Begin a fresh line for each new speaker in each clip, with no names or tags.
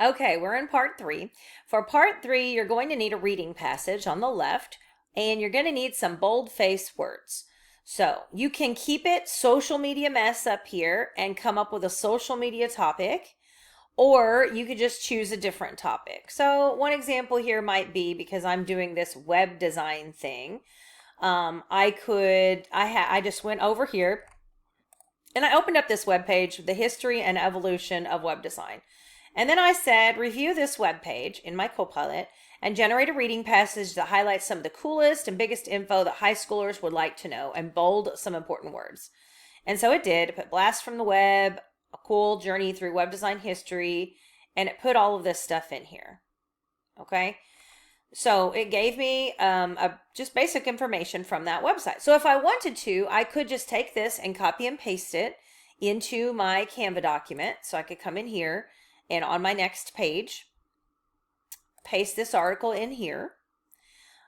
Okay, we're in part three. For part three, you're going to need a reading passage on the left, and you're going to need some bold-faced words. So you can keep it social media mess up here and come up with a social media topic, or you could just choose a different topic. So one example here might be, because I'm doing this web design thing, I just went over here and I opened up this web page, the history and evolution of web design. And then I said, review this web page in my Copilot and generate a reading passage that highlights some of the coolest and biggest info that high schoolers would like to know and bold some important words. And so it did. It put blast from the web, a cool journey through web design history, and it put all of this stuff in here. Okay. So it gave me just basic information from that website. So if I wanted to, I could just take this and copy and paste it into my Canva document. So I could come in here and on my next page, paste this article in here.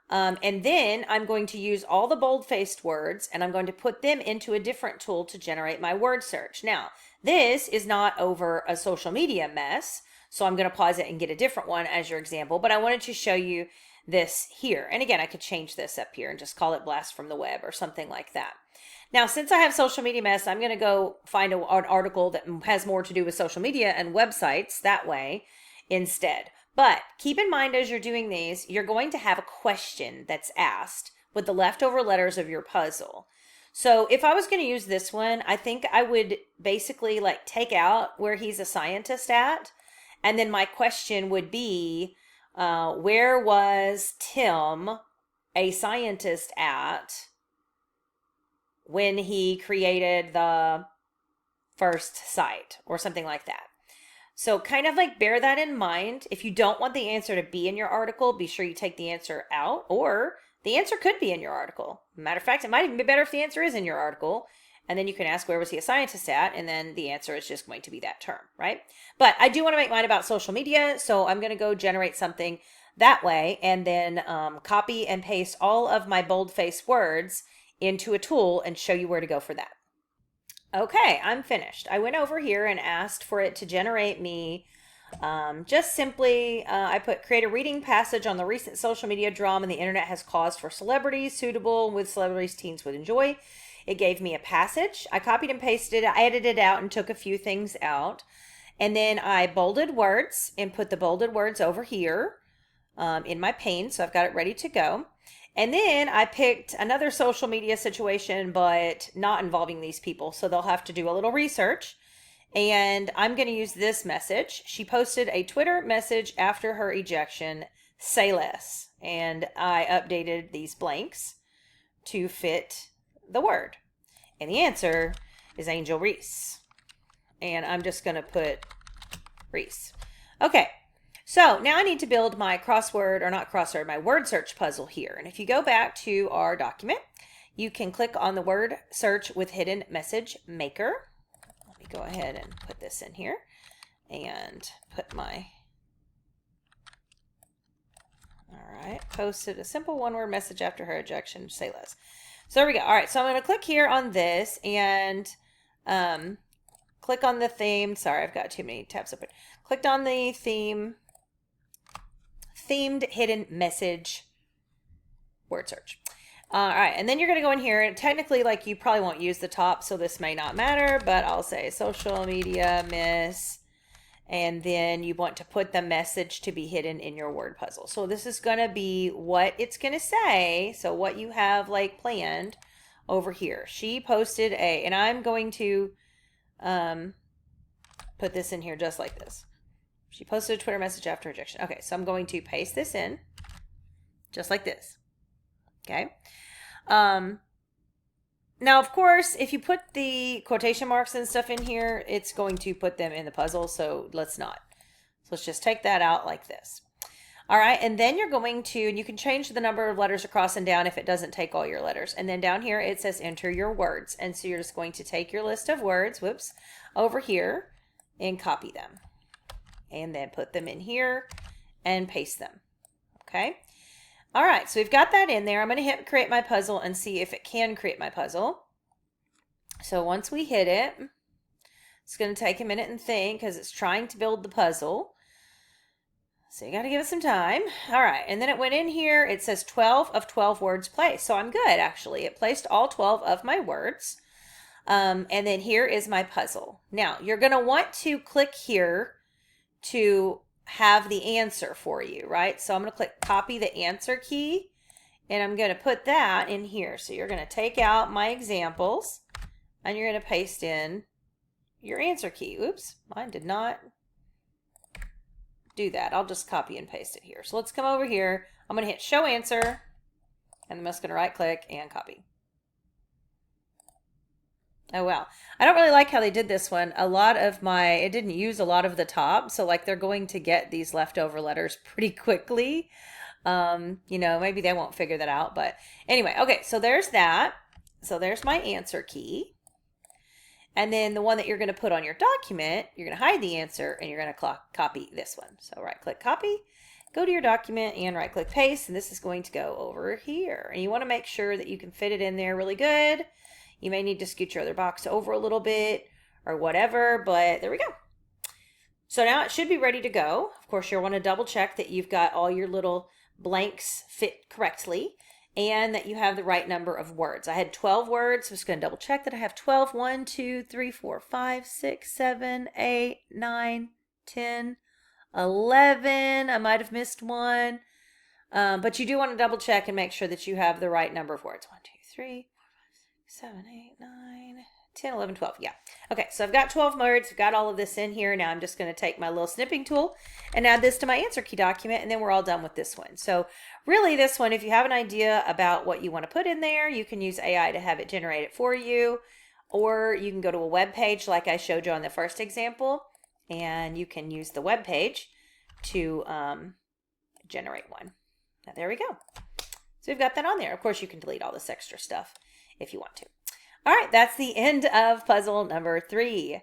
And then I'm going to use all the bold-faced words and I'm going to put them into a different tool to generate my word search. Now, this is not over a social media mess, so I'm going to pause it and get a different one as your example, but I wanted to show you this here. And again, I could change this up here and just call it blast from the web or something like that. Now, since I have social media mess, I'm going to go find an article that has more to do with social media and websites that way instead. But keep in mind as you're doing these, you're going to have a question that's asked with the leftover letters of your puzzle. So if I was going to use this one, I think I would basically like take out where he's a scientist at. And then my question would be, where was Tim a scientist at when he created the first site or something like that? So kind of like bear that in mind. If you don't want the answer to be in your article, be sure you take the answer out, or the answer could be in your article. Matter of fact, it might even be better if the answer is in your article. And then you can ask, where was he a scientist at? And then the answer is just going to be that term, right? But I do want to make mine about social media. So I'm going to go generate something that way and then copy and paste all of my bold-faced words into a tool and show you where to go for that. Okay, I'm finished. I went over here and asked for it to generate me just simply, I put create a reading passage on the recent social media drama the internet has caused for celebrities, suitable with celebrities teens would enjoy. It gave me a passage. I copied and pasted it. I edited it out and took a few things out. And then I bolded words and put the bolded words over here in my pane. So I've got it ready to go. And then I picked another social media situation, but not involving these people. So they'll have to do a little research. And I'm going to use this message. She posted a Twitter message after her ejection, say less. And I updated these blanks to fit the word. And the answer is Angel Reese. And I'm just going to put Reese. Okay. So now I need to build my crossword, or not crossword, my word search puzzle here. And if you go back to our document, you can click on the word search with hidden message maker. Let me go ahead and put this in here and put my, all right, posted a simple one-word message after her ejection, say less. So there we go. All right, so I'm going to click here on this and click on the theme. Sorry, I've got too many tabs open. Clicked on the themed hidden message word search. All right, and then you're going to go in here, and technically, like, you probably won't use the top, so this may not matter, but I'll say social media miss, and then you want to put the message to be hidden in your word puzzle. So this is going to be what it's going to say, so what you have, like, planned over here. She posted a, and I'm going to put this in here just like this. She posted a Twitter message after rejection. Okay, so I'm going to paste this in just like this. Okay. Now, of course, if you put the quotation marks and stuff in here, it's going to put them in the puzzle, so let's not. So let's just take that out like this. All right, and then you're going to, and you can change the number of letters across and down if it doesn't take all your letters. And then down here, it says enter your words. And so you're just going to take your list of words, whoops, over here and copy them. And then put them in here and paste them. Okay. All right. So we've got that in there. I'm going to hit create my puzzle and see if it can create my puzzle. So once we hit it, it's going to take a minute and think because it's trying to build the puzzle. So you got to give it some time. All right. And then it went in here. It says 12 of 12 words placed. So I'm good, actually. It placed all 12 of my words. And then here is my puzzle. Now, you're going to want to click here to have the answer for you, right? So I'm going to click copy the answer key. And I'm going to put that in here. So you're going to take out my examples. And you're going to paste in your answer key. Oops, mine did not do that. I'll just copy and paste it here. So let's come over here. I'm going to hit show answer, and I'm just going to right click and copy. Oh wow, I don't really like how they did this one. It didn't use a lot of the top, so like they're going to get these leftover letters pretty quickly. Maybe they won't figure that out, but anyway, okay, so there's that. So there's my answer key. And then the one that you're going to put on your document, you're going to hide the answer and you're going to copy this one. So right click copy, go to your document and right click paste. And this is going to go over here. And you want to make sure that you can fit it in there really good. You may need to scoot your other box over a little bit or whatever, but there we go. So now it should be ready to go. Of course, you'll want to double check that you've got all your little blanks fit correctly and that you have the right number of words. I had 12 words. I'm just going to double check that I have 12. 1, 2, 3, 4, 5, 6, 7, 8, 9, 10, 11. I might have missed one. But you do want to double check and make sure that you have the right number of words. 1, 2, 3, 4, 5, 6, 7, 8, 9, 10, 11, 12. Yeah. Okay, so I've got 12 words. I've got all of this in here. Now I'm just going to take my little snipping tool and add this to my answer key document, and then we're all done with this one. So really this one, if you have an idea about what you want to put in there, you can use AI to have it generate it for you, or you can go to a web page like I showed you on the first example, and you can use the web page to generate one. Now there we go. So we've got that on there. Of course, you can delete all this extra stuff if you want to. All right, that's the end of puzzle number 3.